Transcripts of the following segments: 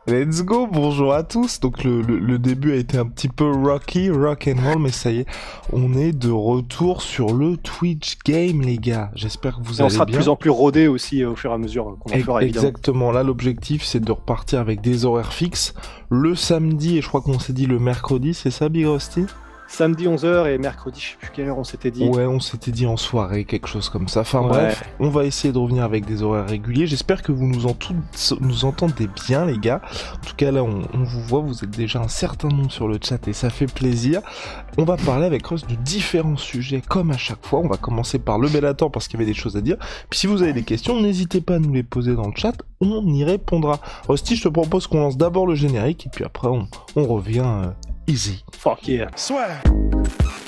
Let's go, bonjour à tous. Donc le début a été un petit peu rock and roll, mais ça y est, on est de retour sur le Twitch game, les gars. J'espère que vous Et on allez sera de plus bien. en plus rodé aussi au fur et à mesure qu'on en fera, évidemment. Exactement, là l'objectif c'est de repartir avec des horaires fixes. Le samedi, et je crois qu'on s'est dit le mercredi, c'est ça Big Rusty? Samedi 11h et mercredi, je sais plus quelle heure on s'était dit. Ouais, on s'était dit en soirée, quelque chose comme ça. Enfin Ouais. bref, on va essayer de revenir avec des horaires réguliers. J'espère que vous nous entendez bien, les gars. En tout cas, là, on vous voit, vous êtes déjà un certain nombre sur le chat et ça fait plaisir. On va parler avec Rust de différents sujets, comme à chaque fois. On va commencer par le Bellator parce qu'il y avait des choses à dire. Puis si vous avez des questions, n'hésitez pas à nous les poser dans le chat, on y répondra. Rusty, je te propose qu'on lance d'abord le générique et puis après, on revient easy. Fuck yeah. Soit.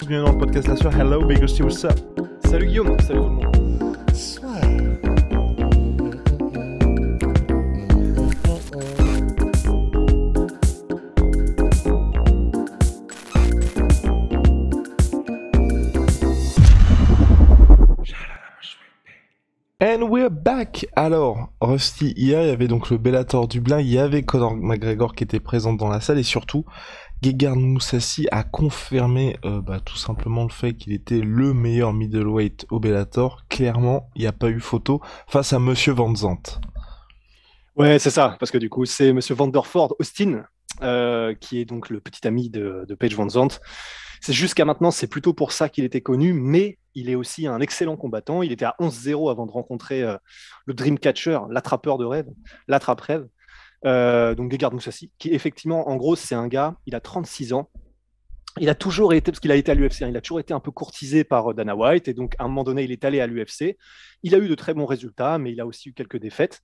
Bienvenue dans le podcast La Soirée. Hello, Big Rusty, what's up? Salut Guillaume, salut tout le monde. And we're back. Alors, Rusty, hier, il y avait donc le Bellator Dublin, il y avait Conor McGregor qui était présent dans la salle et surtout, Gegard Mousasi a confirmé tout simplement le fait qu'il était le meilleur middleweight au Bellator. Clairement, il n'y a pas eu photo face à Monsieur Van Zandt. Ouais, c'est ça, parce que du coup, c'est Monsieur Vanderford Austin, qui est donc le petit ami de Paige Van Zandt. C'est jusqu'à maintenant, c'est plutôt pour ça qu'il était connu, mais il est aussi un excellent combattant. Il était à 11-0 avant de rencontrer le Dreamcatcher, l'attrapeur de rêve, l'attrape-rêve. Donc Gegard Mousasi, qui effectivement, en gros, c'est un gars, il a 36 ans. Il a toujours été, parce qu'il a été à l'UFC, il a toujours été un peu courtisé par Dana White, et donc à un moment donné, il est allé à l'UFC. Il a eu de très bons résultats, mais il a aussi eu quelques défaites.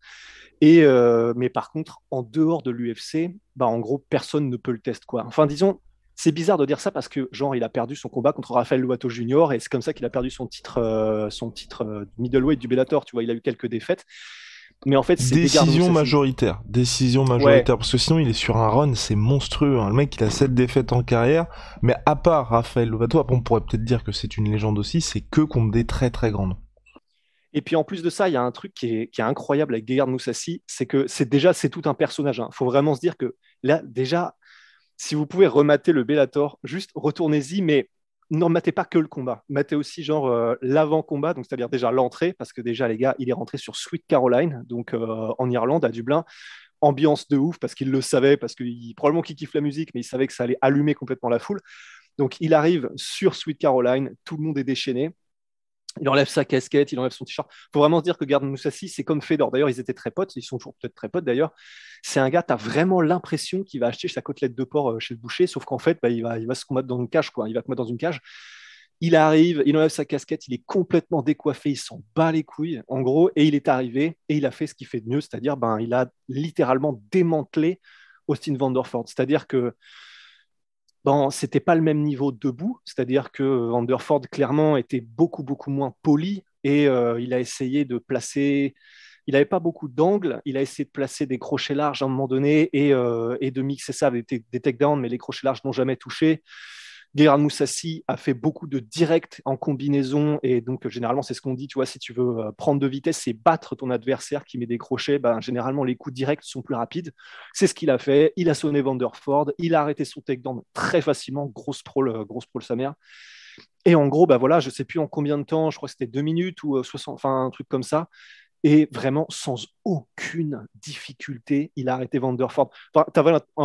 Mais par contre, en dehors de l'UFC, bah, en gros, personne ne peut le tester, quoi. Enfin, disons, c'est bizarre de dire ça parce que, genre, il a perdu son combat contre Rafael Lovato Jr. et c'est comme ça qu'il a perdu son titre middleweight du Bellator. Tu vois, il a eu quelques défaites. Mais en fait, c'est Gegard Décision Mousasi. majoritaire. Décision Ouais. majoritaire. Parce que sinon, il est sur un run, c'est monstrueux. Hein. Le mec, il a 7 défaites en carrière. Mais à part Rafael Lovato, après, on pourrait peut-être dire que c'est une légende aussi, c'est que contre des très très grands noms. Et puis en plus de ça, il y a un truc qui est incroyable avec Gegard Mousasi, c'est que c'est tout un personnage. Il faut vraiment se dire que là, déjà, si vous pouvez remater le Bellator, juste retournez-y, mais ne rematez pas que le combat. Matez aussi genre l'avant-combat, donc c'est-à-dire déjà l'entrée, parce que déjà les gars, il est rentré sur Sweet Caroline, donc en Irlande, à Dublin. Ambiance de ouf, parce qu'il le savait, parce qu'il probablement qu'il kiffe la musique, mais il savait que ça allait allumer complètement la foule. Donc il arrive sur Sweet Caroline, tout le monde est déchaîné. Il enlève sa casquette, il enlève son t-shirt. Il faut vraiment se dire que Gard Moussassi, c'est comme Fedor. D'ailleurs, ils étaient très potes, ils sont toujours peut-être très potes d'ailleurs. C'est un gars, tu as vraiment l'impression qu'il va acheter sa côtelette de porc chez le boucher, sauf qu'en fait, bah, il va se combattre dans une cage, quoi. Il va combattre dans une cage. Il arrive, il enlève sa casquette, il est complètement décoiffé, il s'en bat les couilles, en gros, et il est arrivé et il a fait ce qu'il fait de mieux, c'est-à-dire il a littéralement démantelé Austin Vanderford. C'est-à-dire que bon, c'était pas le même niveau debout, c'est-à-dire que Vanderford clairement était beaucoup beaucoup moins poli et il a essayé de placer, il n'avait pas beaucoup d'angles, il a essayé de placer des crochets larges à un moment donné et de mixer ça avec des takedowns, mais les crochets larges n'ont jamais touché. Guerrero Moussassi a fait beaucoup de directs en combinaison et donc généralement c'est ce qu'on dit, tu vois, si tu veux prendre de vitesse et battre ton adversaire qui met des crochets, ben, généralement les coups directs sont plus rapides. C'est ce qu'il a fait, il a sonné Vanderford, il a arrêté son takedown très facilement, grosse prole sa mère. Et en gros, bah voilà, je sais plus en combien de temps, je crois que c'était 2 minutes ou 60, enfin un truc comme ça. Et vraiment, sans aucune difficulté, il a arrêté Vanderford.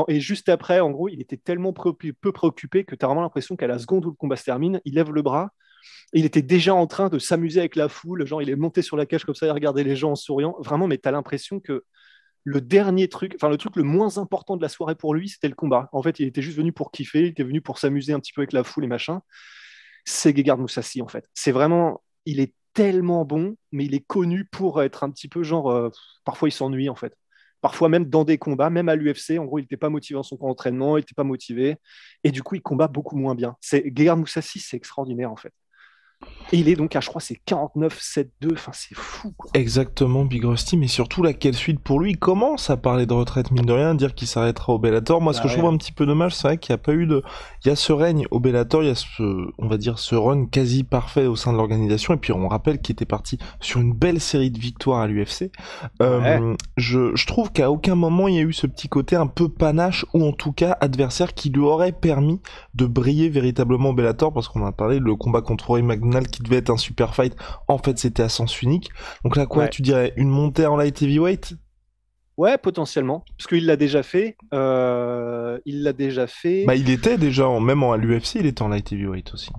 Et juste après, en gros, il était tellement peu préoccupé que tu as vraiment l'impression qu'à la seconde où le combat se termine, il lève le bras. Et il était déjà en train de s'amuser avec la foule. Genre, il est monté sur la cage comme ça, il regardait les gens en souriant. Vraiment, mais tu as l'impression que le dernier truc, enfin, le truc le moins important de la soirée pour lui, c'était le combat. En fait, il était juste venu pour kiffer, il était venu pour s'amuser un petit peu avec la foule et machin. C'est Gegard Moussassi, en fait. C'est vraiment, il est tellement bon, mais il est connu pour être un petit peu genre, parfois il s'ennuie, en fait. Parfois même dans des combats, même à l'UFC, en gros, il n'était pas motivé dans son camp d'entraînement, il n'était pas motivé, et du coup, il combat beaucoup moins bien. Gegard Moussassi, c'est extraordinaire, en fait. Et il est donc à, je crois, c'est 49-7-2. Enfin, c'est fou, quoi. Exactement, Big Rusty, mais surtout là, quelle suite pour lui? Il commence à parler de retraite, mine de rien, dire qu'il s'arrêtera au Bellator. Moi, ce que Bah je trouve ouais. un petit peu dommage, c'est vrai qu'il n'y a pas eu de... Il y a ce règne au Bellator, il y a ce, on va dire, ce run quasi parfait au sein de l'organisation, et puis on rappelle qu'il était parti sur une belle série de victoires à l'UFC. Ouais. Je trouve qu'à aucun moment il y a eu ce petit côté un peu panache, ou en tout cas adversaire qui lui aurait permis de briller véritablement au Bellator, parce qu'on a parlé, le combat contre Rory McDonald qui devait être un super fight, en fait c'était à sens unique. Donc là, quoi, Ouais. tu dirais une montée en light heavyweight? Ouais, potentiellement. Parce qu'il l'a déjà fait. Il l'a déjà fait. Bah, il était déjà, même à l'UFC, il était en light heavyweight aussi.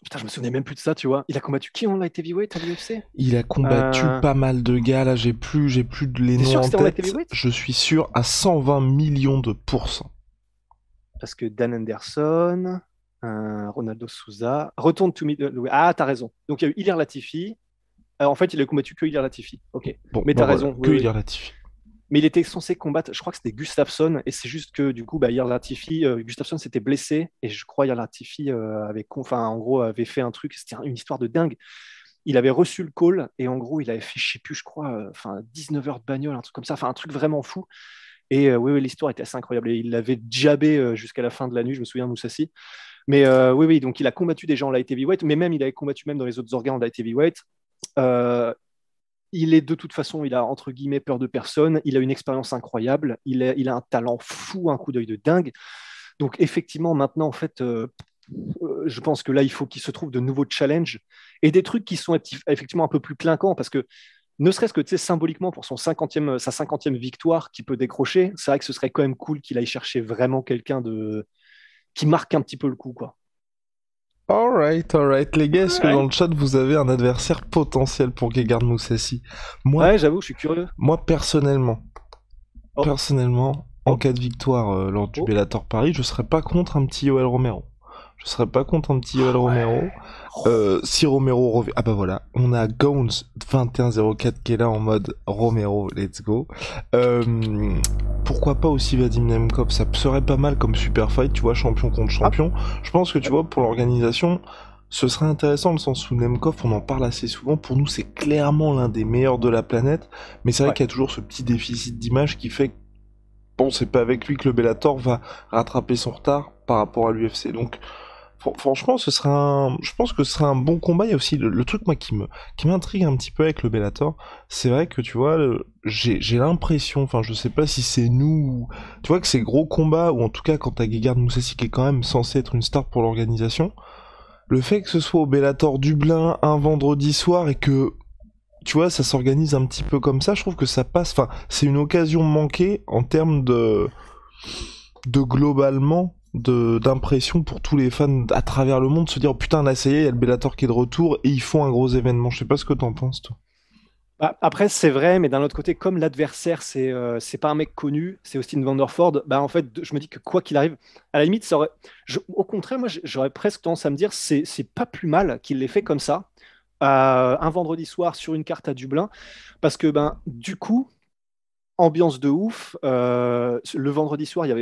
Putain, je me souvenais même plus de ça, tu vois. Il a combattu qui en light heavyweight à l'UFC? Il a combattu pas mal de gars, là, j'ai plus les T'es noms sûr que en c'était en light tête. heavyweight? Je suis sûr à 120 millions de pourcents. Parce que Dan Anderson, Ronaldo Souza, retourne to middle. Ah, t'as raison. Donc il y a eu Ilir Latifi. En fait, il a combattu que Ilir Latifi. Ok. Bon, Mais bah t'as voilà, raison. Oui, que il oui. a ratifié. Mais il était censé combattre, je crois que c'était Gustafsson, et c'est juste que du coup, bah, Ilir Latifi, Gustafsson s'était blessé, et je crois Ilir Latifi enfin, en gros, avait fait un truc, c'était une histoire de dingue. Il avait reçu le call, et en gros, il avait fait, je sais plus, je crois, enfin, 19 heures de bagnole, un truc comme ça, enfin, un truc vraiment fou. Et oui, oui, l'histoire était assez incroyable. Et il l'avait jabé jusqu'à la fin de la nuit, je me souviens, Moussassi. Mais oui, oui, donc il a combattu des gens en light heavyweight, mais même il avait combattu même dans les autres organes en light heavyweight. Euh, il est de toute façon, il a entre guillemets peur de personne, il a une expérience incroyable, il a un talent fou, un coup d'œil de dingue. Donc effectivement, maintenant, en fait, je pense que là, il faut qu'il se trouve de nouveaux challenges et des trucs qui sont effectivement un peu plus clinquants parce que ne serait-ce que symboliquement pour sa 50e victoire qu'il peut décrocher, c'est vrai que ce serait quand même cool qu'il aille chercher vraiment quelqu'un qui marque un petit peu le coup, quoi. Alright, les gars, est-ce que dans Ouais, le chat vous avez un adversaire potentiel pour Gegard Mousasi? Moi, ouais, j'avoue, je suis curieux. moi personnellement, Oh, en oh, cas de victoire lors du oh. Bellator Paris, je serais pas contre un petit Yoel Romero. Je serais pas contre un petit Yoel Ah Romero. ouais. Oh. Si Romero revient... Ah bah voilà, on a Gowns 2104 qui est là en mode Romero, let's go. Pourquoi pas aussi Vadim Nemkov, ça serait pas mal comme super fight, tu vois, champion contre Ah, champion. Je pense que tu ouais, vois, pour l'organisation, ce serait intéressant dans le sens où Nemkov, on en parle assez souvent, pour nous c'est clairement l'un des meilleurs de la planète, mais c'est vrai ouais. qu'il y a toujours ce petit déficit d'image qui fait que bon, c'est pas avec lui que le Bellator va rattraper son retard par rapport à l'UFC. Donc, franchement, je pense que ce serait un bon combat. Il y a aussi le truc, moi, qui m'intrigue un petit peu avec le Bellator. C'est vrai que, tu vois, j'ai l'impression, enfin, je sais pas si c'est nous, tu vois, que ces gros combats, ou en tout cas, quand t'as Gegard Mousasi qui est quand même censé être une star pour l'organisation, le fait que ce soit au Bellator Dublin un vendredi soir et que tu vois, ça s'organise un petit peu comme ça, je trouve que ça passe, enfin, c'est une occasion manquée en termes de globalement, d'impression pour tous les fans à travers le monde, de se dire, oh, putain, là, ça y est, il y a le Bellator qui est de retour, et ils font un gros événement. Je sais pas ce que t'en penses, toi. Bah, après, c'est vrai, mais d'un autre côté, comme l'adversaire, c'est pas un mec connu, c'est Austin Vanderford, bah, en fait, je me dis que quoi qu'il arrive, à la limite, au contraire, moi, j'aurais presque tendance à me dire, c'est pas plus mal qu'il l'ait fait comme ça, un vendredi soir sur une carte à Dublin, parce que, ben, du coup, ambiance de ouf. Le vendredi soir, il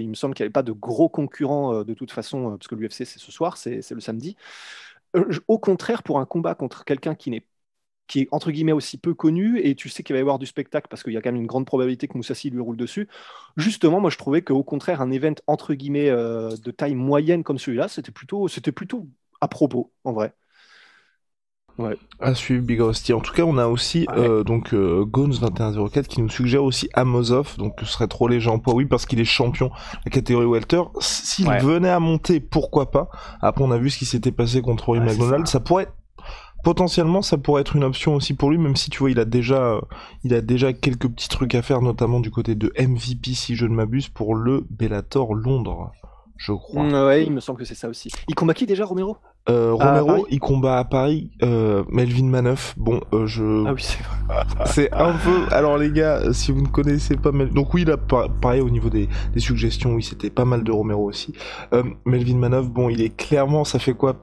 me semble qu'il n'y avait pas de gros concurrents de toute façon, parce que l'UFC, c'est ce soir, c'est le samedi. Au contraire, pour un combat contre quelqu'un qui est entre guillemets aussi peu connu et tu sais qu'il va y avoir du spectacle parce qu'il y a quand même une grande probabilité que Moussassi lui roule dessus. Justement, moi je trouvais qu'au contraire, un event entre guillemets de taille moyenne comme celui-là, c'était plutôt à propos en vrai. Ouais. À suivre Big Rusty. En tout cas, on a aussi Ouais. Gones 2104 qui nous suggère aussi Amosov, donc ce serait trop léger en poids, oui, parce qu'il est champion de la catégorie welter. S'il Ouais. venait à monter, pourquoi pas. Après, on a vu ce qui s'était passé contre Rory Ouais, c'est McDonald. ça. Ça pourrait potentiellement, ça pourrait être une option aussi pour lui, même si tu vois, il a déjà quelques petits trucs à faire, notamment du côté de MVP, si je ne m'abuse, pour le Bellator Londres, je crois. Ouais, il me semble que c'est ça aussi. Il combat qui déjà, Romero? À Romero, Paris? il combat à Paris, Melvin Manoff. Bon, Ah oui, c'est vrai. c'est un peu... Alors les gars, si vous ne connaissez pas... Donc oui, là, pareil, au niveau des suggestions, oui, c'était pas mal de Romero aussi. Melvin Manoff, bon, il est clairement... Ça fait quoi?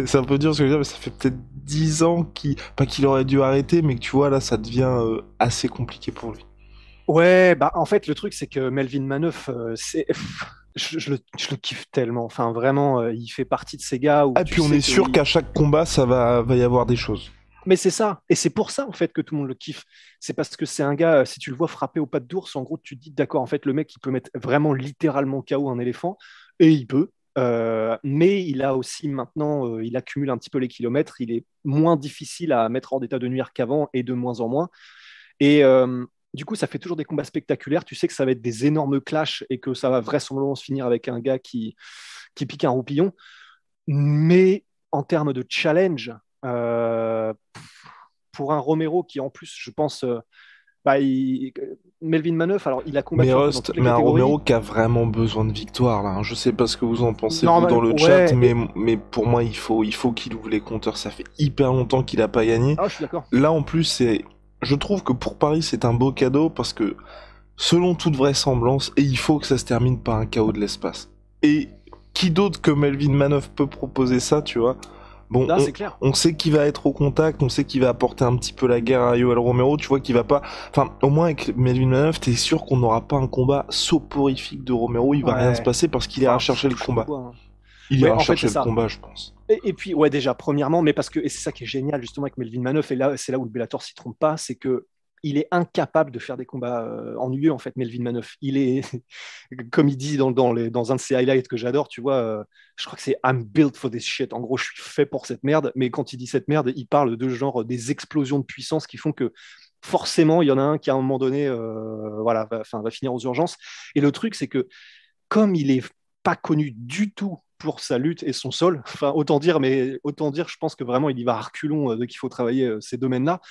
C'est un peu dur ce que je veux dire, mais ça fait peut-être 10 ans pas qu'il aurait dû arrêter, mais que tu vois, là, ça devient assez compliqué pour lui. Ouais, bah en fait le truc c'est que Melvin Manoff, je le kiffe tellement. Enfin, vraiment, il fait partie de ces gars où Ah, tu puis on sais est que. sûr qu'à chaque combat, va y avoir des choses. Mais c'est ça. Et c'est pour ça, en fait, que tout le monde le kiffe. C'est parce que c'est un gars, si tu le vois frapper aux pattes d'ours, en gros, tu te dis, d'accord, en fait, le mec, il peut mettre vraiment littéralement KO un éléphant. Et il peut. Mais il a aussi maintenant, il accumule un petit peu les kilomètres. Il est moins difficile à mettre hors d'état de nuire qu'avant et de moins en moins. Et du coup, ça fait toujours des combats spectaculaires. Tu sais que ça va être des énormes clashs et que ça va vraisemblablement se finir avec un gars qui pique un roupillon. Mais en termes de challenge, euh, pour un Romero qui, en plus, je pense, bah, Melvin Manœuf, alors il a Mais combattu un peu dans Rust, toutes les mais un catégories. Romero qui a vraiment besoin de victoire là, hein. Je sais pas ce que vous en pensez vous dans Normal, le chat, ouais. mais pour moi il faut qu'il ouvre les compteurs. Ça fait hyper longtemps qu'il a pas gagné. Ah, je suis d'accord. Là en plus je trouve que pour Paris c'est un beau cadeau parce que selon toute vraisemblance, et il faut que ça se termine par un chaos de l'espace. Et qui d'autre que Melvin Manœuf peut proposer ça, tu vois? Bon, Là, c'est clair. on sait qu'il va être au contact, on sait qu'il va apporter un petit peu la guerre à Yoel Romero, tu vois qu'il va pas... Enfin, au moins avec Melvin Manœuf, t'es sûr qu'on n'aura pas un combat soporifique de Romero, il va rien se Ouais. passer parce qu'il ira Enfin, chercher le touche du combat. bois, hein. Il Ouais, ira en fait, c'est chercher le ça. combat, je pense. Et puis, ouais, déjà, premièrement, mais parce que, et c'est ça qui est génial justement avec Melvin Manœuf, et là, c'est là où le Bellator s'y trompe pas, c'est que il est incapable de faire des combats ennuyeux, en fait, Melvin Manœuf. Il est, comme il dit dans un de ses highlights que j'adore, tu vois, je crois que c'est I'm built for this shit. En gros, je suis fait pour cette merde, mais quand il dit cette merde, il parle de genre des explosions de puissance qui font que forcément, il y en a un qui, à un moment donné, voilà, va finir aux urgences. Et le truc, c'est que comme il est pas connu du tout pour sa lutte et son sol, enfin autant dire, je pense que vraiment il y va à reculons dès qu'il faut travailler ces domaines-là.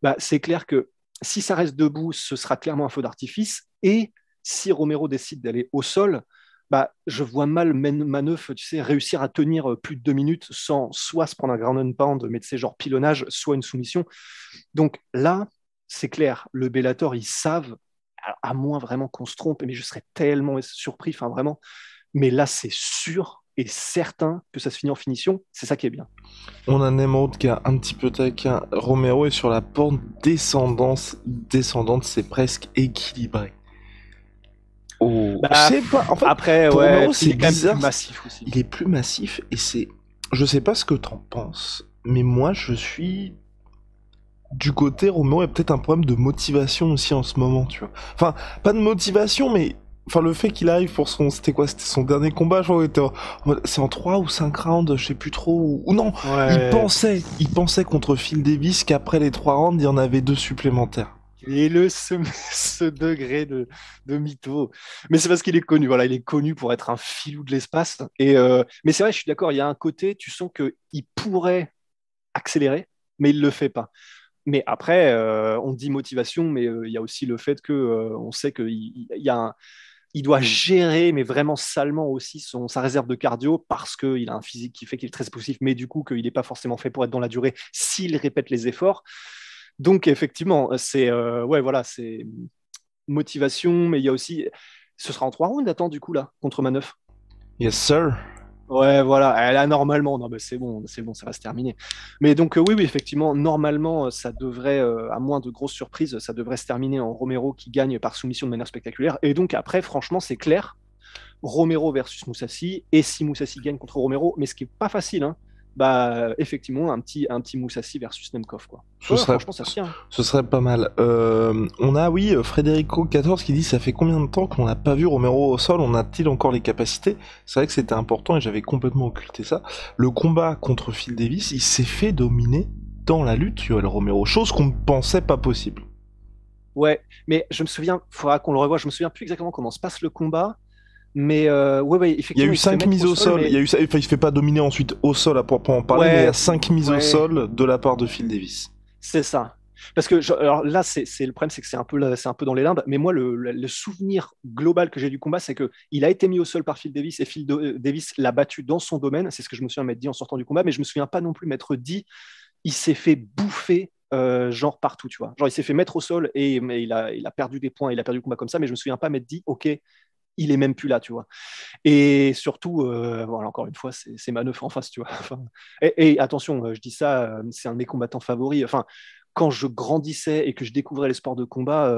Bah, c'est clair que si ça reste debout, ce sera clairement un feu d'artifice. Et si Romero décide d'aller au sol, bah, je vois mal Manœuf, tu sais, réussir à tenir plus de 2 minutes sans soit se prendre un ground and pound, mais tu sais, genre pilonnage, soit une soumission. Donc là, c'est clair, le Bellator, ils savent, à moins vraiment qu'on se trompe, mais je serais tellement surpris, enfin vraiment. Mais là, c'est sûr et certain que ça se finit en finition. C'est ça qui est bien. On a Nemrod qui a un petit peu taquin. Romero est sur la pente descendante, c'est presque équilibré. Oh, je Bah, sais pas. En fait, après, pour ouais, Romero, il c'est est quand même bizarre. plus massif aussi. Il est plus massif et c'est. Je sais pas ce que t'en penses, mais moi, je suis du côté Romero. Il y a peut-être un problème de motivation aussi en ce moment, tu vois. Enfin, pas de motivation, mais. Enfin, le fait qu'il arrive pour son. C'était quoi? C'était son dernier combat, je crois. C'est en 3 ou 5 rounds, je sais plus trop. Ou non, Ouais. il pensait contre Phil Davis qu'après les 3 rounds, il y en avait 2 supplémentaires. Et ce degré de mytho. Mais c'est parce qu'il est connu. Voilà, il est connu pour être un filou de l'espace. Mais c'est vrai, je suis d'accord. Il y a un côté, tu sens qu'il pourrait accélérer, mais il le fait pas. Mais après, on dit motivation, mais il y a aussi le fait que on sait qu'il y a il doit gérer, mais vraiment salement aussi, sa réserve de cardio parce qu'il a un physique qui fait qu'il est très explosif, mais du coup qu'il n'est pas forcément fait pour être dans la durée s'il répète les efforts. Donc effectivement, c'est ouais, voilà, c'est motivation, mais il y a aussi, ce sera en 3 rounds, attends, du coup là, contre Manœuf. Yes, sir. Ouais, voilà, elle a normalement, non, mais c'est bon, ça va se terminer. Mais donc, oui, oui, effectivement, normalement, ça devrait, à moins de grosses surprises, ça devrait se terminer en Romero qui gagne par soumission de manière spectaculaire. Et donc, après, franchement, c'est clair, Romero versus Moussassi, et si Moussassi gagne contre Romero, mais ce qui est pas facile, hein, bah, effectivement, un petit Moussassi versus Nemkov, quoi. Ce Ouais, serait, franchement, ça se tient. ce serait pas mal. On a, oui, Frédérico14 qui dit ça fait combien de temps qu'on n'a pas vu Romero au sol? On a-t-il encore les capacités? C'est vrai que c'était important et j'avais complètement occulté ça. Le combat contre Phil Davis, il s'est fait dominer dans la lutte, Yoel Romero, chose qu'on ne pensait pas possible. Ouais, mais je me souviens, faudra qu'on le revoie, je me souviens plus exactement comment se passe le combat, mais ouais, ouais, Il y a effectivement, eu il se fait 5 mettre mises au au sol, sol, mais enfin, il se fait pas dominer ensuite au sol à proprement parler, mais il y a ouais, 5 mises au ouais, sol de la part de Phil Davis. c'est ça. Parce que alors là, c'est le problème, c'est que c'est un peu dans les limbes. Mais moi, le souvenir global que j'ai du combat, c'est que il a été mis au sol par Phil Davis et Davis l'a battu dans son domaine. C'est ce que je me souviens m'être dit en sortant du combat, mais je me souviens pas non plus m'être dit il s'est fait bouffer genre partout, tu vois. Genre il s'est fait mettre au sol et mais il a perdu des points, il a perdu le combat comme ça, mais je me souviens pas m'être dit ok, il est même plus là, tu vois. Et surtout, voilà, encore une fois, c'est Manœuf en face, tu vois. Enfin, et attention, je dis ça, c'est un de mes combattants favoris. Enfin, quand je grandissais et que je découvrais les sports de combat,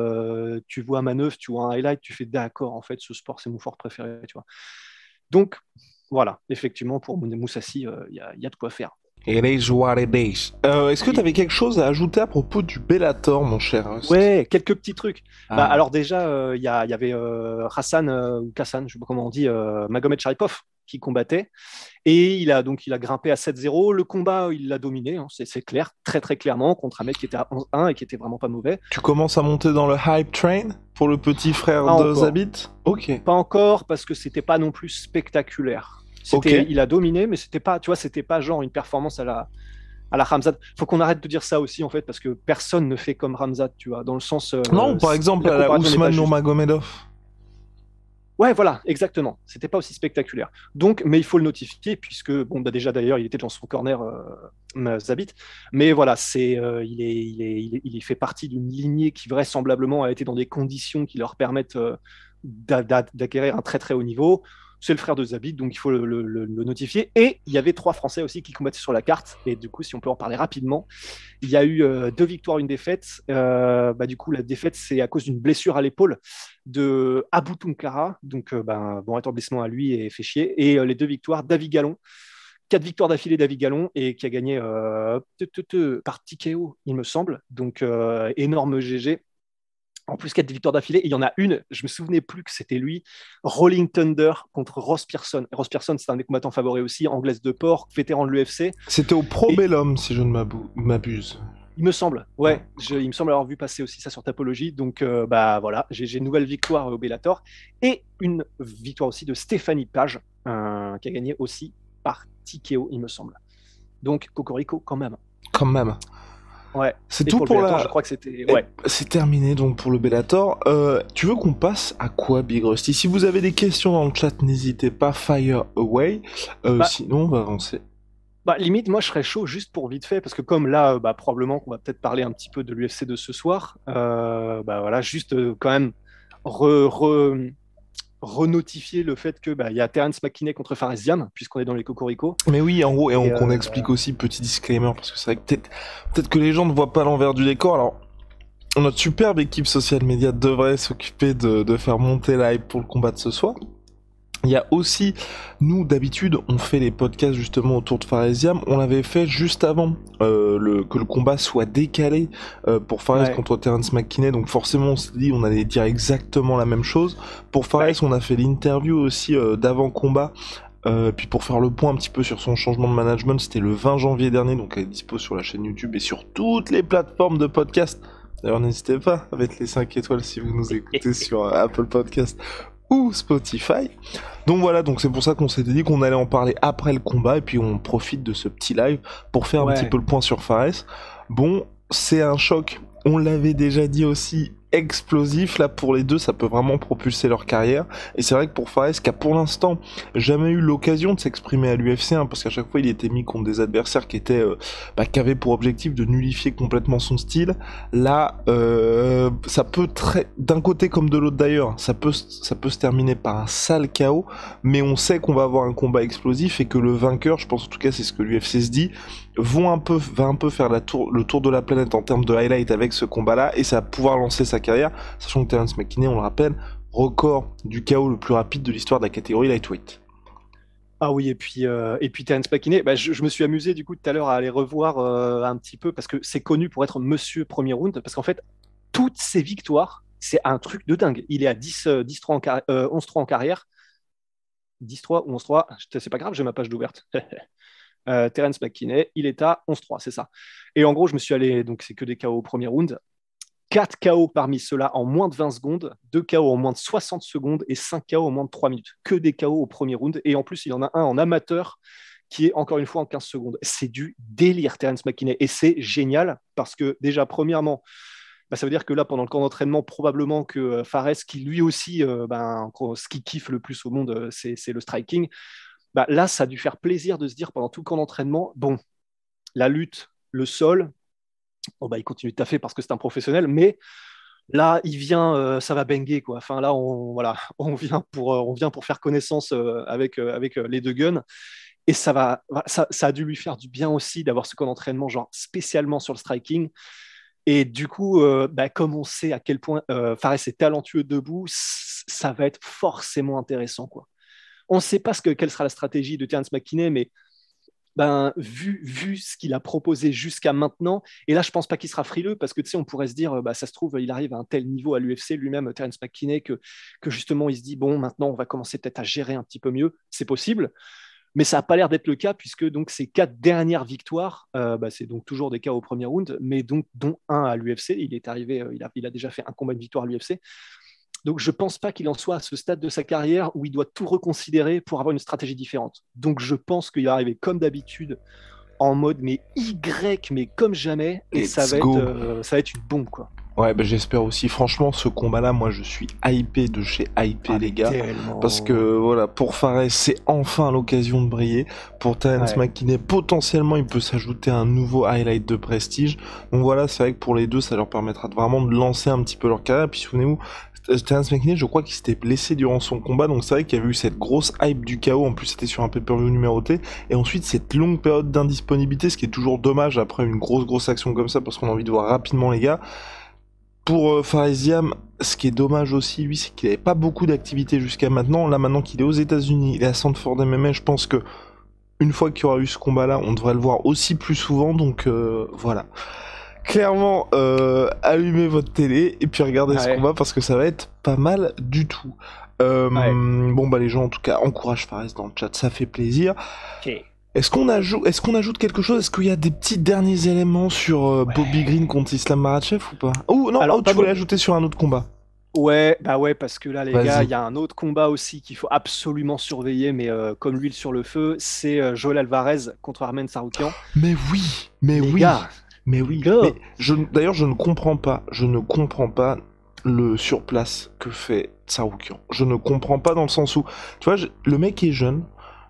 tu vois un manœuvre, tu vois un highlight, tu fais d'accord, en fait, ce sport, c'est mon sport préféré, tu vois. Donc, voilà, effectivement, pour Moussassi, y a de quoi faire. It is what it is. Est-ce que tu avais quelque chose à ajouter à propos du Bellator, mon cher Rust? Ouais, quelques petits trucs. Bah, Ah. alors déjà, il y avait Hassan ou Kassan, je sais pas comment on dit, Magomed Sharipov qui combattait. Et il a grimpé à 7-0. Le combat, il l'a dominé, hein, c'est clair, très très clairement, contre un mec qui était à 11-1 et qui était vraiment pas mauvais. Tu commences à monter dans le hype train pour le petit frère Pas de encore. Zabit? Ok. Pas encore, parce que c'était pas non plus spectaculaire. Ok. Il a dominé, mais c'était pas, tu vois, c'était pas genre une performance à la Ramzat. Faut qu'on arrête de dire ça aussi, en fait, parce que personne ne fait comme Ramzat, tu vois, dans le sens. Non, par exemple, La à la comparaison n'est pas Ousmane juste. Nurmagomedov. Ouais, voilà, exactement. C'était pas aussi spectaculaire. Donc, mais il faut le notifier, puisque, bon, bah déjà d'ailleurs, il était dans son corner, Zabit. Mais voilà, il fait partie d'une lignée qui vraisemblablement a été dans des conditions qui leur permettent d'acquérir un très très haut niveau. C'est le frère de Zabit, donc il faut le notifier. Et il y avait 3 Français aussi qui combattaient sur la carte. Et du coup, si on peut en parler rapidement, il y a eu 2 victoires, une défaite. Du coup, la défaite, c'est à cause d'une blessure à l'épaule de Abou Tunkara. Donc, bon rétablissement à lui et fait chier. Et les 2 victoires, David Gallon. 4 victoires d'affilée, David Gallon, et qui a gagné par TKO, il me semble. Donc, énorme GG. En plus, 4 victoires d'affilée. Et il y en a une, je me souvenais plus que c'était lui, Rolling Thunder contre Ross Pearson. Et Ross Pearson, c'est un des combattants favoris aussi, anglaise de port, vétéran de l'UFC. C'était au Pro Et Bellum, si je ne m'abuse. il me semble, ouais, il me semble avoir vu passer aussi ça sur Tapologie. Donc, voilà, j'ai une nouvelle victoire au Bellator et une victoire aussi de Stéphanie Page, qui a gagné aussi par TKO, il me semble. Donc, Cocorico quand même. Quand même. Ouais. C'est Et tout pour le pour Bellator, la. je crois que c'était. Ouais. C'est terminé donc pour le Bellator. Tu veux qu'on passe à quoi, Big Rusty? Si vous avez des questions dans le chat, n'hésitez pas, fire away. Sinon, on va avancer. Limite, moi, je serais chaud juste pour vite fait, parce que comme là, probablement qu'on va peut-être parler un petit peu de l'UFC de ce soir, voilà, juste quand même renotifier le fait que il y a Terence McKinney contre Faresiam, puisqu'on est dans les Cocorico. Mais oui, en gros, Et, qu'on explique aussi, petit disclaimer, parce que c'est vrai que peut-être que les gens ne voient pas l'envers du décor. Alors, notre superbe équipe social media devrait s'occuper de faire monter la hype pour le combat de ce soir. Il y a aussi, nous d'habitude, on fait les podcasts justement autour de Faresiam. On l'avait fait juste avant que le combat soit décalé pour Fares contre Terence McKinney. Donc forcément, on s'est dit on allait dire exactement la même chose. Pour Fares, on a fait l'interview aussi d'avant-combat. Puis pour faire le point un petit peu sur son changement de management, c'était le 20 janvier dernier, donc elle est dispo sur la chaîne YouTube et sur toutes les plateformes de podcast. D'ailleurs, n'hésitez pas à mettre les 5 étoiles si vous nous écoutez sur Apple Podcast ou Spotify. Donc voilà, donc c'est pour ça qu'on s'était dit qu'on allait en parler après le combat, et puis on profite de ce petit live pour faire un petit peu le point sur Fares. Bon, c'est un choc, on l'avait déjà dit aussi, explosif. Là, pour les deux, ça peut vraiment propulser leur carrière. Et c'est vrai que pour Fares, qui a pour l'instant jamais eu l'occasion de s'exprimer à l'UFC, parce qu'à chaque fois, il était mis contre des adversaires qui étaient, qui avaient pour objectif de nullifier complètement son style. Là, ça peut d'un côté comme de l'autre d'ailleurs, ça peut se terminer par un sale chaos, mais on sait qu'on va avoir un combat explosif et que le vainqueur, je pense en tout cas c'est ce que l'UFC se dit, va un peu faire le tour de la planète en termes de highlight avec ce combat-là, et ça va pouvoir lancer sa carrière, sachant que Terence McKinney, on le rappelle, record du KO le plus rapide de l'histoire de la catégorie lightweight. Ah oui, et puis Terence McKinney, je me suis amusé du coup tout à l'heure à aller revoir un petit peu, parce que c'est connu pour être monsieur premier round, parce qu'en fait, toutes ses victoires, c'est un truc de dingue. Il est à 11-3 en carrière. 10-3 ou 11-3, c'est pas grave, j'ai ma page d'ouverte. Terence McKinney, il est à 11-3, c'est ça. Et en gros, je me suis allé, donc c'est que des KO au premier round. 4 KO parmi ceux-là en moins de 20 secondes, 2 KO en moins de 60 secondes et 5 KO en moins de 3 minutes. Que des KO au premier round. Et en plus, il y en a un en amateur qui est encore une fois en 15 secondes. C'est du délire, Terence McKinney. Et c'est génial parce que déjà, premièrement, ça veut dire que là, pendant le camp d'entraînement, probablement que Fares, qui lui aussi, ce qu'il kiffe le plus au monde, c'est le striking. Là, ça a dû faire plaisir de se dire pendant tout le camp d'entraînement, bon, la lutte, le sol, il continue de taffer parce que c'est un professionnel, mais là, il vient, ça va banger, quoi. Enfin, là, on vient pour faire connaissance avec les deux guns. Et ça a dû lui faire du bien aussi d'avoir ce camp d'entraînement, genre spécialement sur le striking. Et du coup, comme on sait à quel point Fares est talentueux debout, ça va être forcément intéressant, quoi. On ne sait pas quelle sera la stratégie de Terence McKinney, mais vu ce qu'il a proposé jusqu'à maintenant, et là je pense pas qu'il sera frileux parce que tu sais, on pourrait se dire, ça se trouve, il arrive à un tel niveau à l'UFC lui-même, Terence McKinney, que justement il se dit, bon, maintenant on va commencer peut-être à gérer un petit peu mieux, c'est possible, mais ça n'a pas l'air d'être le cas puisque donc ces 4 dernières victoires, c'est donc toujours des cas au premier round, mais donc dont un à l'UFC, il est arrivé, il a déjà fait un combat de victoire à l'UFC. Donc, je ne pense pas qu'il en soit à ce stade de sa carrière où il doit tout reconsidérer pour avoir une stratégie différente. Donc, je pense qu'il va arriver comme d'habitude en mode mais Y, mais comme jamais, et ça va être une bombe, quoi. Ouais, j'espère aussi. Franchement, ce combat-là, moi, je suis hypé de chez hypé, les gars. Tellement. Parce que, voilà, pour Fares, c'est enfin l'occasion de briller. Pour Terence McKinney, potentiellement, il peut s'ajouter un nouveau highlight de prestige. Donc voilà, c'est vrai que pour les deux, ça leur permettra vraiment de lancer un petit peu leur carrière. Puis souvenez-vous, Terence McKinney, je crois qu'il s'était blessé durant son combat, donc c'est vrai qu'il y avait eu cette grosse hype du chaos, en plus c'était sur un pay-per-view numéroté, et ensuite cette longue période d'indisponibilité, ce qui est toujours dommage après une grosse action comme ça, parce qu'on a envie de voir rapidement les gars. Pour Faresiam, ce qui est dommage aussi, lui, c'est qu'il n'avait pas beaucoup d'activité jusqu'à maintenant. Là, maintenant qu'il est aux États-Unis, il est à Sanford MMA, je pense que une fois qu'il y aura eu ce combat-là, on devrait le voir aussi plus souvent, donc voilà. Clairement, allumez votre télé et puis regardez ce combat parce que ça va être pas mal du tout. Bon, les gens, en tout cas, encouragent Fares dans le chat, ça fait plaisir. Okay. Est-ce qu'on ajoute quelque chose? Est-ce qu'il y a des petits derniers éléments sur Bobby Green contre Islam Makhachev ou pas? Oh non, tu voulais ajouter sur un autre combat? Ouais, parce que là, les gars, il y a un autre combat aussi qu'il faut absolument surveiller, mais comme l'huile sur le feu, c'est Joel Alvarez contre Armen Tsarukyan. Mais oui, gars, mais oui. D'ailleurs, je ne comprends pas le surplace que fait Tsarukyan. Je ne comprends pas dans le sens où, tu vois, le mec est jeune.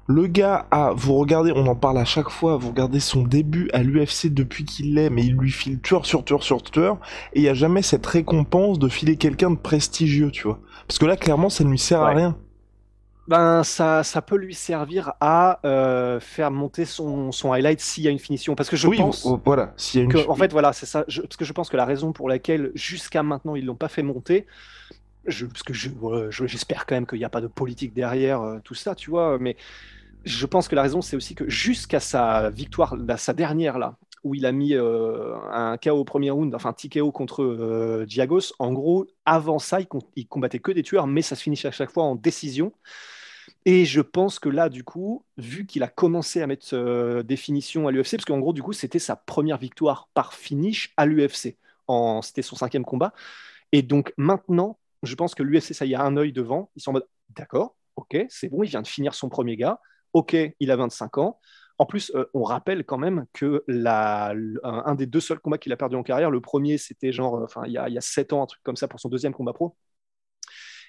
Le gars vous regardez, on en parle à chaque fois, vous regardez son début à l'UFC depuis qu'il l'est, mais il lui file tueur sur tueur sur tueur, et il n'y a jamais cette récompense de filer quelqu'un de prestigieux, tu vois. Parce que là, clairement, ça ne lui sert à rien. Ça peut lui servir à faire monter son highlight s'il y a une finition. Parce que je pense voilà, s'il y a une en fait, voilà, c'est ça. Parce que je pense que la raison pour laquelle jusqu'à maintenant ils l'ont pas fait monter, parce que j'espère quand même qu'il n'y a pas de politique derrière tout ça, tu vois. Mais je pense que la raison, c'est aussi que jusqu'à sa victoire, sa dernière là, où il a mis un KO au premier round, enfin un petit KO contre Giagos, en gros, avant ça, il combattait que des tueurs, mais ça se finissait à chaque fois en décision. Et je pense que là, du coup, vu qu'il a commencé à mettre des finitions à l'UFC, parce qu'en gros, du coup, c'était sa première victoire par finish à l'UFC. C'était son 5e combat. Et donc maintenant, je pense que l'UFC, ça y a un œil devant. Ils sont en mode, d'accord, ok, c'est bon, il vient de finir son premier gars. Ok, il a 25 ans. En plus, on rappelle quand même que un des 2 seuls combats qu'il a perdu en carrière, le premier, c'était il y a 7 ans, un truc comme ça, pour son 2e combat pro.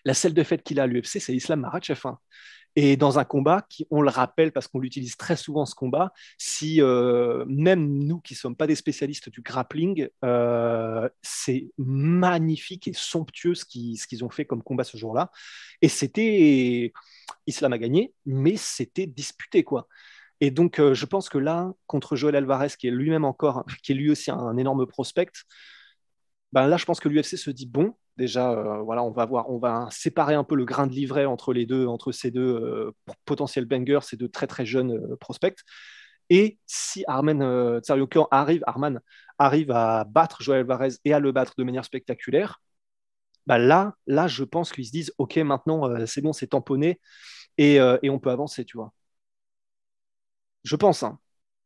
La seule défaite qu'il a à l'UFC, c'est Islam Makhachev. Et dans un combat on le rappelle parce qu'on l'utilise très souvent ce combat, si même nous qui ne sommes pas des spécialistes du grappling, c'est magnifique et somptueux ce qu'ils ont fait comme combat ce jour-là. Et Islam a gagné, mais c'était disputé, quoi. Et donc, je pense que là, contre Joel Alvarez, qui est lui aussi un énorme prospect, là, je pense que l'UFC se dit bon, déjà, on va séparer un peu le grain de livret entre ces deux potentiels bangers, ces 2 très très jeunes prospects. Et si Armen Tsarukyan arrive à battre Joel Alvarez et à le battre de manière spectaculaire, là, je pense qu'ils se disent ok, maintenant c'est bon, c'est tamponné et on peut avancer, tu vois. Je pense, hein.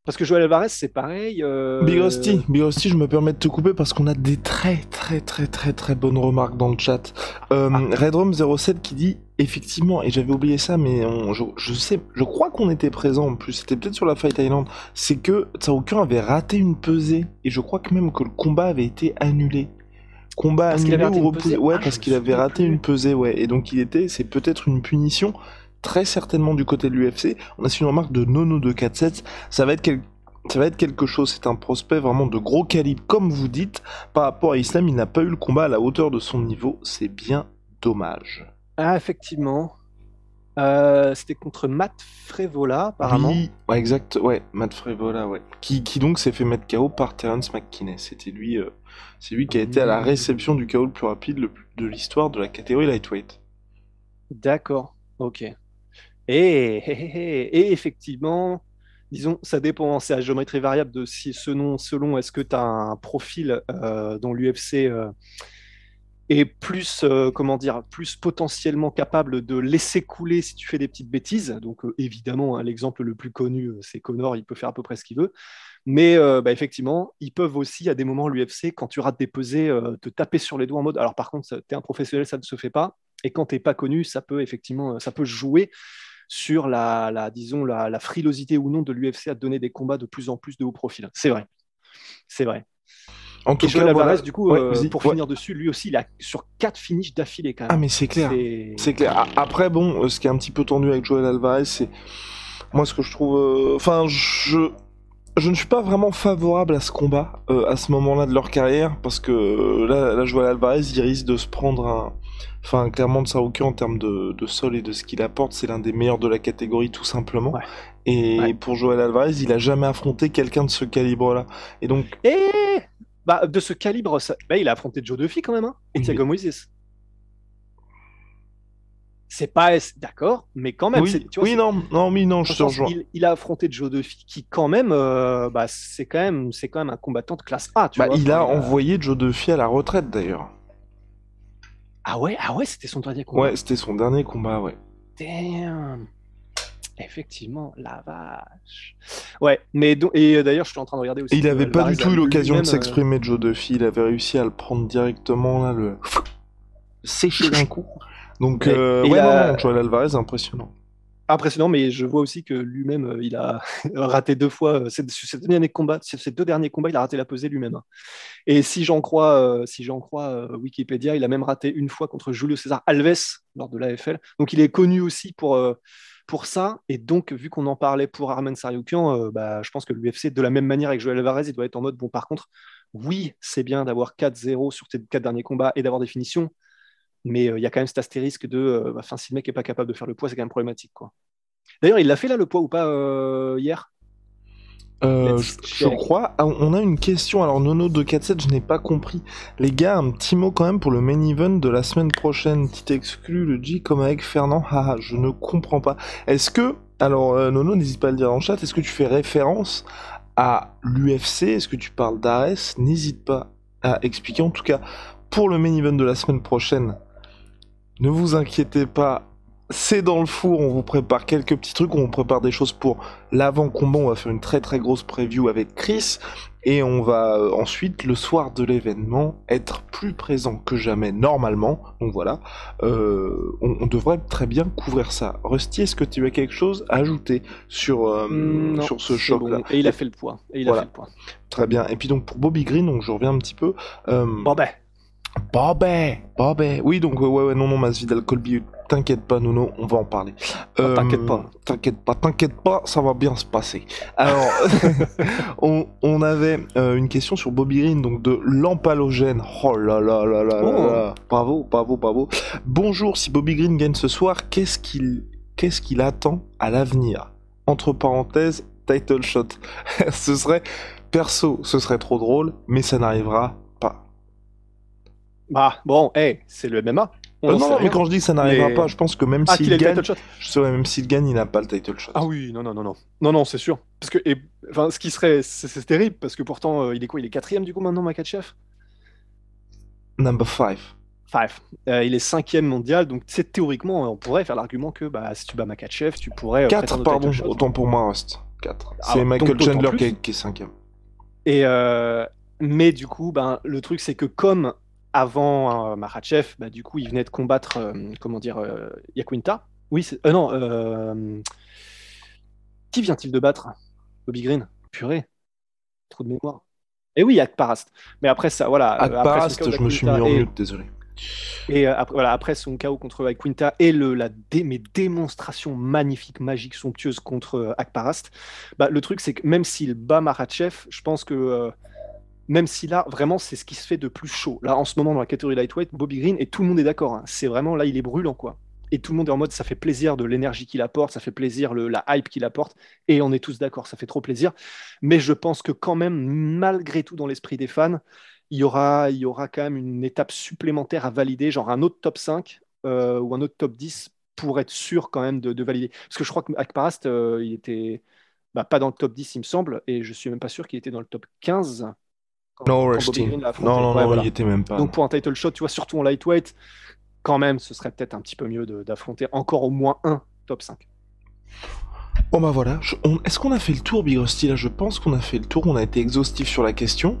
Parce que Joel Alvarez, c'est pareil. Big Rusty, je me permets de te couper parce qu'on a des très bonnes remarques dans le chat. Redrum07 qui dit effectivement, et j'avais oublié ça, mais je crois qu'on était présent en plus, c'était peut-être sur la Fight Island, c'est que Tsarukyan avait raté une pesée, et je crois que même que le combat avait été annulé. Annulé ou repoussé. Ouais, parce qu'il avait raté une pesée, ouais. Et donc c'est peut-être une punition. Très certainement du côté de l'UFC. On a su une remarque de Nono247. Ça va être quelque chose. C'est un prospect vraiment de gros calibre, comme vous dites. Par rapport à Islam, il n'a pas eu le combat à la hauteur de son niveau. C'est bien dommage. Ah, effectivement. C'était contre Matt Frevola, apparemment. Oui, ouais, exact, ouais, Matt Frevola, ouais. Qui donc s'est fait mettre KO par Terence McKinney. C'est lui qui a été à la réception du KO le plus rapide de l'histoire de la catégorie lightweight. D'accord, ok. Et effectivement, disons, ça dépend, c'est à géométrie variable de si selon est-ce que tu as un profil dont l'UFC est plus, comment dire, plus potentiellement capable de laisser couler si tu fais des petites bêtises. Donc évidemment, hein, l'exemple le plus connu, c'est Conor, il peut faire à peu près ce qu'il veut. Mais bah, effectivement, ils peuvent aussi, à des moments, l'UFC, quand tu rates des pesées, te taper sur les doigts en mode. Alors par contre, tu es un professionnel, ça ne se fait pas. Et quand tu n'es pas connu, ça peut effectivement, ça peut jouer sur disons, la frilosité ou non de l'UFC à donner des combats de plus en plus de haut profil. C'est vrai, c'est vrai. En Et tout cas, Joel Alvarez, voilà. du coup, Ouais, vas-y. pour Ouais. finir dessus, lui aussi, il a sur 4 finishes d'affilée quand même, Ah, hein. mais c'est clair. C'est... C'est clair. Après, bon, ce qui est un petit peu tendu avec Joel Alvarez, c'est. Moi, ce que je trouve. Enfin, je ne suis pas vraiment favorable à ce combat, à ce moment-là de leur carrière, parce que là, Joel Alvarez, il risque de se prendre un. Enfin, clairement, de Sarouki en termes de sol et de ce qu'il apporte, c'est l'un des meilleurs de la catégorie, tout simplement. Ouais, Et ouais. pour Joel Alvarez, il a jamais affronté quelqu'un de ce calibre-là. Et donc, Et bah, de ce calibre, bah, il a affronté Joe Duffy quand même, hein, et oui, mais Thiago Moises. C'est pas d'accord, mais quand même, oui, tu vois, oui, non, non, oui, non, dans je le te sens, rejoins. il a affronté Joe Duffy, qui quand même, bah, c'est quand même un combattant de classe A, tu Bah, vois. il Enfin, a envoyé Joe Duffy à la retraite d'ailleurs. ah ouais, c'était son dernier Ouais, combat. c'était son dernier combat, ouais. Damn. Effectivement, la vache. Ouais, mais d'ailleurs, je suis en train de regarder Et aussi il que avait pas du Alvarez a tout eu l'occasion de lui-même. s'exprimer, Joe Duffy. Il avait réussi à le prendre directement, là, le sécher d'un coup. Donc, Ouais. Et il ouais, non, non, a Joel Alvarez, impressionnant. impressionnant, mais je vois aussi que lui-même, il a raté 2 fois ces 2 derniers combats, il a raté la pesée lui-même, hein. Et si j'en crois Wikipédia, il a même raté une fois contre Julio César Alves lors de l'AFL. Donc il est connu aussi pour ça. Et donc, vu qu'on en parlait pour Armen Sariokian, bah, je pense que l'UFC, de la même manière avec Joel Alvarez, il doit être en mode, bon, par contre, oui, c'est bien d'avoir 4-0 sur tes 4 derniers combats et d'avoir des finitions, mais il y a quand même cet astérisque de, bah, si le mec n'est pas capable de faire le poids, c'est quand même problématique, quoi. D'ailleurs, il l'a fait là, le poids ou pas, hier? Let's Je check. crois. Ah, on a une question. Alors, Nono 247, je n'ai pas compris. Les gars, un petit mot quand même pour le main event de la semaine prochaine. Petit exclu, le G comme avec Fernand. Haha, je ne comprends pas. Est-ce que. Alors, Nono, n'hésite pas à le dire en chat. Est-ce que tu fais référence à l'UFC? Est-ce que tu parles d'Ares? N'hésite pas à expliquer. En tout cas, pour le main event de la semaine prochaine, ne vous inquiétez pas, c'est dans le four, on vous prépare quelques petits trucs, on vous prépare des choses pour l'avant-combat, on va faire une très très grosse preview avec Chris, et on va ensuite, le soir de l'événement, être plus présent que jamais normalement, donc voilà, on devrait très bien couvrir ça. Rusty, est-ce que tu as quelque chose à ajouter Non, sur ce c'est choc-là? bon. Et il a Et fait le poids. Et il a fait voilà, le poids. très bien. Et puis donc pour Bobby Green, donc je reviens un petit peu, Bon ben, Bobby. Oui, donc ouais, non, Masvidal Colby, t'inquiète pas, Nono, on va en parler. oh, t'inquiète pas. T'inquiète pas, ça va bien se passer. Alors, on avait une question sur Bobby Green, donc de l'empalogène. Oh là là là là là Oh, là. Bravo, bravo, bravo. Bonjour, si Bobby Green gagne ce soir, qu'est-ce qu'il attend à l'avenir? Entre parenthèses, title shot. Perso, ce serait trop drôle, mais ça n'arrivera pas. bah bon, hey, c'est le MMA. On n'en Non, sait non, mais rien. quand je dis que ça n'arrivera pas, Mais je pense que même ah, qu'il s'il a le gagne, title shot. je saurais même s'il gagne, il n'a pas le title shot. Ah oui, non, non, non, non, non, non, c'est sûr. Parce que, enfin, ce qui serait, c'est terrible parce que pourtant, il est quoi? Il est quatrième du coup maintenant, Makhachev? Number 5. Five. Il est cinquième mondial, donc c'est théoriquement, on pourrait faire l'argument que bah, si tu bats Makhachev, tu pourrais 4, prétendre au title pardon, shot. autant pour moi, Rust. 4. Ah, C'est donc Michael d'autant Chandler qui plus. est 5ème. Et, mais du coup, ben, le truc, c'est que comme avant Makhachev, bah, du coup, il venait de combattre, comment dire, Yaquinta. Oui, non, qui vient-il de battre? Bobby Green. Purée, trop de mémoire. Et oui, Akparast. Mais après ça, voilà, après son Akparast, KO je me suis mis d'Aquinta en mute, désolé. et après, voilà, après son KO contre Aquinta et mes démonstrations magnifiques, magiques, somptueuses contre Akparast, bah, le truc, c'est que même s'il bat Makhachev, je pense que même si là, vraiment, c'est ce qui se fait de plus chaud. Là, en ce moment, dans la catégorie lightweight, Bobby Green, et tout le monde est d'accord, hein, c'est vraiment, là, il est brûlant, quoi. et tout le monde est en mode ça fait plaisir de l'énergie qu'il apporte, ça fait plaisir la hype qu'il apporte, et on est tous d'accord, ça fait trop plaisir. Mais je pense que quand même, malgré tout, dans l'esprit des fans, il y aura quand même une étape supplémentaire à valider, genre un autre top 5 ou un autre top 10 pour être sûr quand même de valider. Parce que je crois que Akparast, il était pas dans le top 10, il me semble, et je suis même pas sûr qu'il était dans le top 15 No quand Rush Bobby Team. Green l'a Non, affronté. non, Ouais, non, il voilà. était même pas. Donc pour un title shot, tu vois, surtout en lightweight, quand même, ce serait peut-être un petit peu mieux d'affronter encore au moins un top 5. Bon bah voilà, est-ce qu'on a fait le tour, Big Rusty? Là, je pense qu'on a fait le tour, on a été exhaustif sur la question.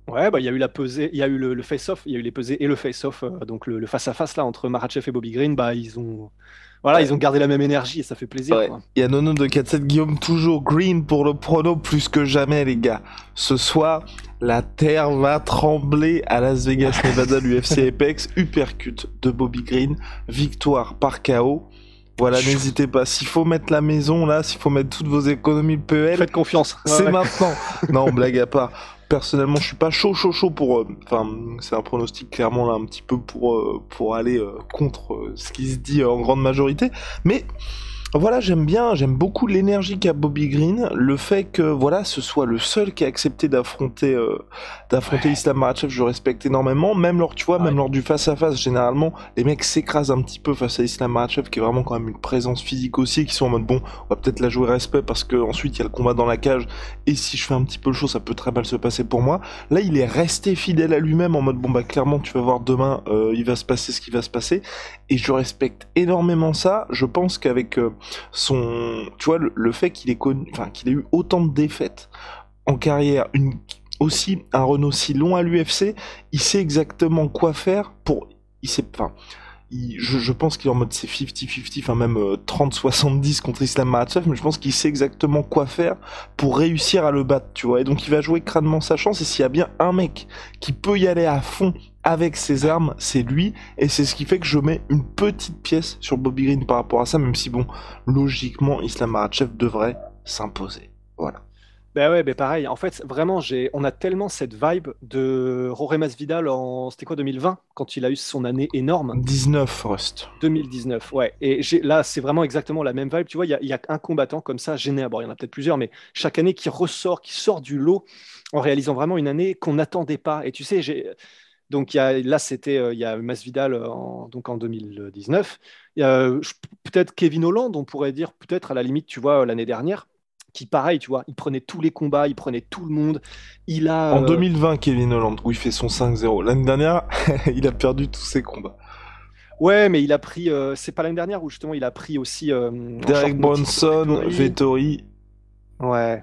Ouais, il y a eu la pesée, il y a eu le face-off, il y a eu les pesées et le face-off, donc le face-à-face là entre Makhachev et Bobby Green, voilà, Ouais. ils ont gardé la même énergie et ça fait plaisir, Ouais. quoi. Il y a Nono de 4-7 Guillaume, toujours green pour le prono plus que jamais, les gars. Ce soir, la terre va trembler à Las Vegas, Nevada, l'UFC Apex. Uppercut de Bobby Green, victoire par KO. Voilà, n'hésitez pas. S'il faut mettre la maison, là, s'il faut mettre toutes vos économies PEL, Faites confiance. c'est Ouais. maintenant. Non, blague à part. Personnellement, je suis pas chaud pour. Enfin, c'est un pronostic clairement là un petit peu pour aller contre ce qui se dit en grande majorité. Mais voilà, j'aime beaucoup l'énergie qu'a Bobby Green, le fait que voilà, ce soit le seul qui a accepté d'affronter Ouais. Islam Makhachev, je respecte énormément. Même lors, tu vois, Ouais. même lors du face à face, généralement, les mecs s'écrasent un petit peu face à Islam Makhachev, qui est vraiment quand même une présence physique aussi, qui sont en mode bon, on va peut-être la jouer respect parce que ensuite il y a le combat dans la cage, et si je fais un petit peu le show, ça peut très mal se passer pour moi. Là, il est resté fidèle à lui-même en mode bon bah clairement, tu vas voir demain, il va se passer ce qui va se passer, et je respecte énormément ça. Je pense qu'avec tu vois, le fait qu'il ait connu, enfin, qu'il ait eu autant de défaites en carrière, aussi un run aussi long à l'UFC, il sait exactement quoi faire pour, je pense qu'il est en mode c'est 50-50, enfin même 30-70 contre Islam Makhachev, mais je pense qu'il sait exactement quoi faire pour réussir à le battre, tu vois. Et donc il va jouer crânement sa chance, et s'il y a bien un mec qui peut y aller à fond avec ses armes, c'est lui, et c'est ce qui fait que je mets une petite pièce sur Bobby Green par rapport à ça, même si bon, logiquement, Islam Makhachev devrait s'imposer. Voilà. Ben ouais, ben pareil. En fait, vraiment, on a tellement cette vibe de Jorge Masvidal c'était quoi, 2020, quand il a eu son année énorme. 19, Rust. 2019, ouais. Et là, c'est vraiment exactement la même vibe. Tu vois, il y a un combattant comme ça, général. Bon, il y en a peut-être plusieurs, mais chaque année qui sort du lot en réalisant vraiment une année qu'on n'attendait pas. Et tu sais, donc là, il y a Masvidal donc en 2019. Il y a peut-être Kevin Holland, on pourrait dire, peut-être à la limite, tu vois, l'année dernière, qui pareil, tu vois, il prenait tous les combats, il prenait tout le monde. Il a. En 2020, Kevin Holland, où il fait son 5-0. L'année dernière, il a perdu tous ses combats. Ouais, mais il a pris. C'est pas l'année dernière où justement il a pris aussi en short Derek notice Bronson, Vettori. Vettori. Ouais.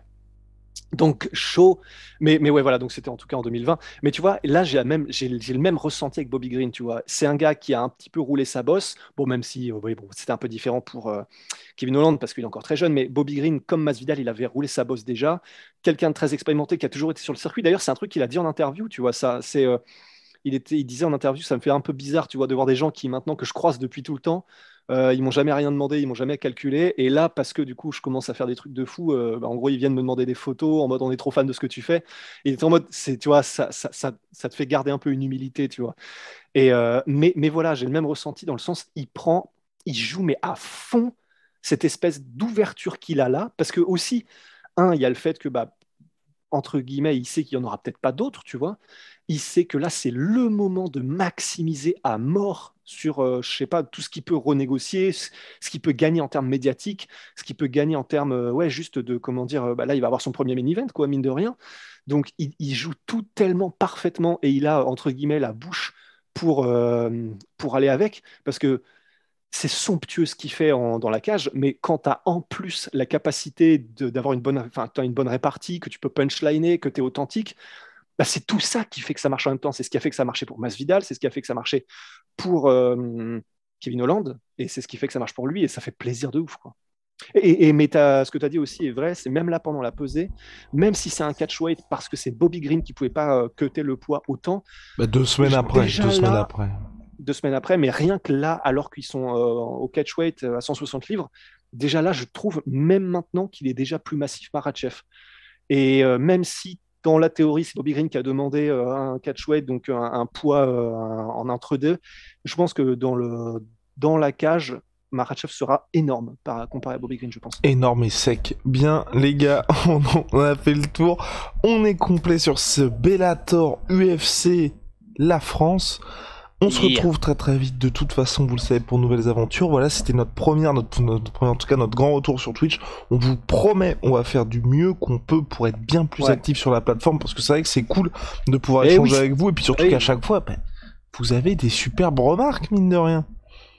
Donc chaud, mais ouais, voilà, donc c'était en tout cas en 2020. Mais tu vois, là j'ai le même ressenti avec Bobby Green, tu vois. C'est un gars qui a un petit peu roulé sa bosse. Bon, même si oui, bon, c'était un peu différent pour Kevin Holland parce qu'il est encore très jeune, mais Bobby Green, comme Masvidal, il avait roulé sa bosse déjà. Quelqu'un de très expérimenté qui a toujours été sur le circuit. D'ailleurs, c'est un truc qu'il a dit en interview, tu vois. Ça, il disait en interview, ça me fait un peu bizarre, tu vois, de voir des gens qui maintenant que je croise depuis tout le temps, ils m'ont jamais rien demandé, ils m'ont jamais calculé. Et là, parce que du coup, je commence à faire des trucs de fou, en gros, ils viennent me demander des photos en mode on est trop fan de ce que tu fais. Et il est en mode, tu vois, ça te fait garder un peu une humilité, tu vois. Mais voilà, j'ai le même ressenti dans le sens, il joue, mais à fond cette espèce d'ouverture qu'il a là. Parce que aussi, il y a le fait que, entre guillemets, il sait qu'il n'y en aura peut-être pas d'autres, tu vois. Il sait que là, c'est le moment de maximiser à mort sur, je sais pas, tout ce qu'il peut renégocier, ce qu'il peut gagner en termes médiatiques, ce qu'il peut gagner en termes, ouais, juste de, comment dire, là, il va avoir son premier main event, quoi, mine de rien. Donc, il joue tout tellement parfaitement et il a, entre guillemets, la bouche pour aller avec, parce que c'est somptueux ce qu'il fait dans la cage, mais quand tu as en plus la capacité d'avoir t'as une bonne répartie, que tu peux punchliner, que tu es authentique, c'est tout ça qui fait que ça marche en même temps. C'est ce qui a fait que ça marchait pour Masvidal, c'est ce qui a fait que ça marchait pour Kevin Holland, et c'est ce qui fait que ça marche pour lui, et ça fait plaisir de ouf, quoi. Mais ce que tu as dit aussi est vrai, c'est même là pendant la pesée, même si c'est un catchweight, parce que c'est Bobby Green qui pouvait pas cutter le poids autant, 2 semaines après, déjà 2 semaines là, après. 2 semaines après, mais rien que là, alors qu'ils sont au catchweight à 160 livres, déjà là, je trouve même maintenant qu'il est déjà plus massif Makhachev. Et même si dans la théorie, c'est Bobby Green qui a demandé un catchweight, donc un poids en entre-deux, je pense que dans la cage, Makhachev sera énorme comparé à Bobby Green, je pense. Énorme et sec. Bien, les gars, on a fait le tour. On est complet sur ce Bellator UFC La France. On se retrouve très très vite, de toute façon, vous le savez, pour nouvelles aventures. Voilà, c'était notre premier, en tout cas notre grand retour sur Twitch. On vous promet, on va faire du mieux qu'on peut pour être bien plus actif sur la plateforme, parce que c'est vrai que c'est cool de pouvoir échanger avec vous, et puis surtout qu'à chaque fois, vous avez des superbes remarques, mine de rien.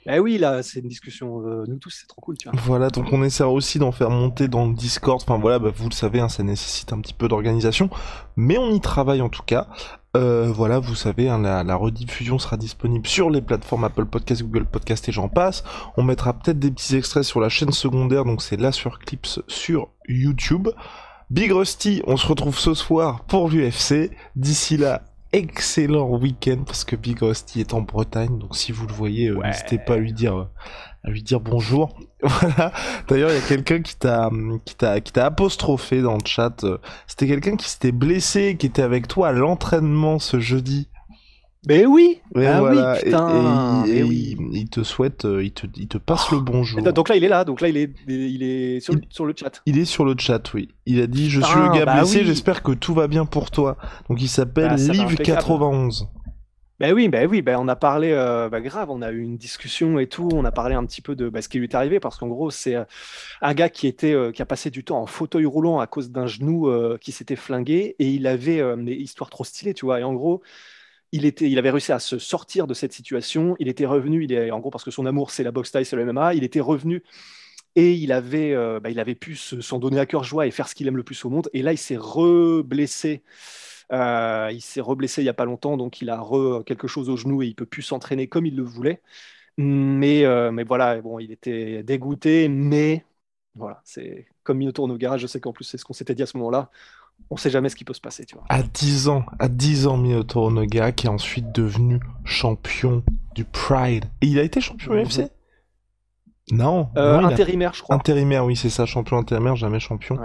Eh oui, là, c'est une discussion, nous tous, c'est trop cool, tu vois. Voilà, donc on essaie aussi d'en faire monter dans le Discord. Enfin voilà, vous le savez, ça nécessite un petit peu d'organisation, mais on y travaille en tout cas. Voilà, vous savez, la rediffusion sera disponible sur les plateformes Apple Podcast, Google Podcast et j'en passe. On mettra peut-être des petits extraits sur la chaîne secondaire, donc c'est là sur Clips sur YouTube. Big Rusty, on se retrouve ce soir pour l'UFC. D'ici là, excellent week-end, parce que Big Rusty est en Bretagne, donc si vous le voyez, n'hésitez pas à lui dire bonjour. Voilà. D'ailleurs, il y a quelqu'un qui t'a apostrophé dans le chat. C'était quelqu'un qui s'était blessé, qui était avec toi à l'entraînement ce jeudi. Mais oui. Voilà. Oui, putain. Et il te souhaite, il te passe le bonjour. Donc là, il est là. Donc là, il est sur le chat. Il est sur le chat, oui. Il a dit, je suis le gars blessé, oui. J'espère que tout va bien pour toi. Donc il s'appelle Liv91. Oui, on a parlé, grave, on a eu une discussion et tout, on a parlé un petit peu de ce qui lui est arrivé, parce qu'en gros, c'est un gars qui a passé du temps en fauteuil roulant à cause d'un genou qui s'était flingué, et il avait des histoires trop stylées, tu vois, et en gros, il avait réussi à se sortir de cette situation, il était revenu, en gros, parce que son amour, c'est la boxe thaï, c'est le MMA, il était revenu, et il avait pu s'en donner à cœur joie et faire ce qu'il aime le plus au monde, et là, il s'est reblessé. Il s'est reblessé il n'y a pas longtemps, donc il a quelque chose au genou et il peut plus s'entraîner comme il le voulait. Mais voilà, bon, il était dégoûté, mais voilà, c'est comme Minotaur au garage. Je sais qu'en plus, c'est ce qu'on s'était dit à ce moment-là. On sait jamais ce qui peut se passer, tu vois. À 10 ans, Minotaur Nogueira, qui est ensuite devenu champion du Pride. Et il a été champion UFC ? Non. Intérimaire, je crois. Intérimaire, oui, c'est ça, champion intérimaire, jamais champion.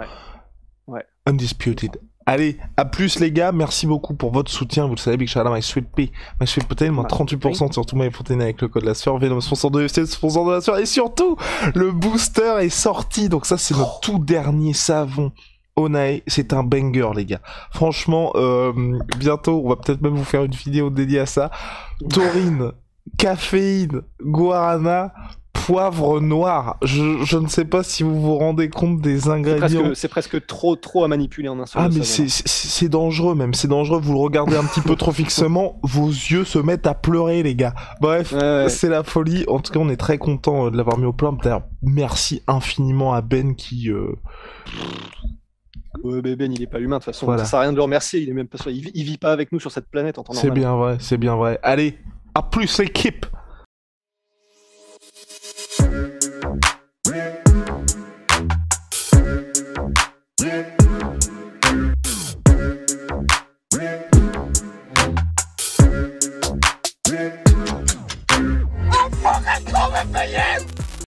Ouais. Undisputed. Allez, à plus les gars, merci beaucoup pour votre soutien, vous le savez, Big shout out my sweet pea, my sweet protein, moins 38% sur tout my protein avec le code la sueur, Venom sponsor de UFC, sponsor de la sueur, et surtout, le booster est sorti, donc ça c'est notre tout dernier savon. Onae, c'est un banger les gars. Franchement, bientôt, on va peut-être même vous faire une vidéo dédiée à ça. Taurine, caféine, guarana, poivre noir. Je ne sais pas si vous vous rendez compte des ingrédients. C'est presque trop à manipuler en un seul. Ah mais c'est dangereux même, c'est dangereux. Vous le regardez un petit peu trop fixement, vos yeux se mettent à pleurer les gars. Bref, c'est la folie. En tout cas, on est très content de l'avoir mis au plan. D'ailleurs, merci infiniment à Ben qui. Ben, il est pas humain de toute façon. Voilà. Ça sert à rien de le remercier. Il est même pas. Il vit pas avec nous sur cette planète en temps normal. C'est bien vrai, c'est bien vrai. Allez, à plus l'équipe.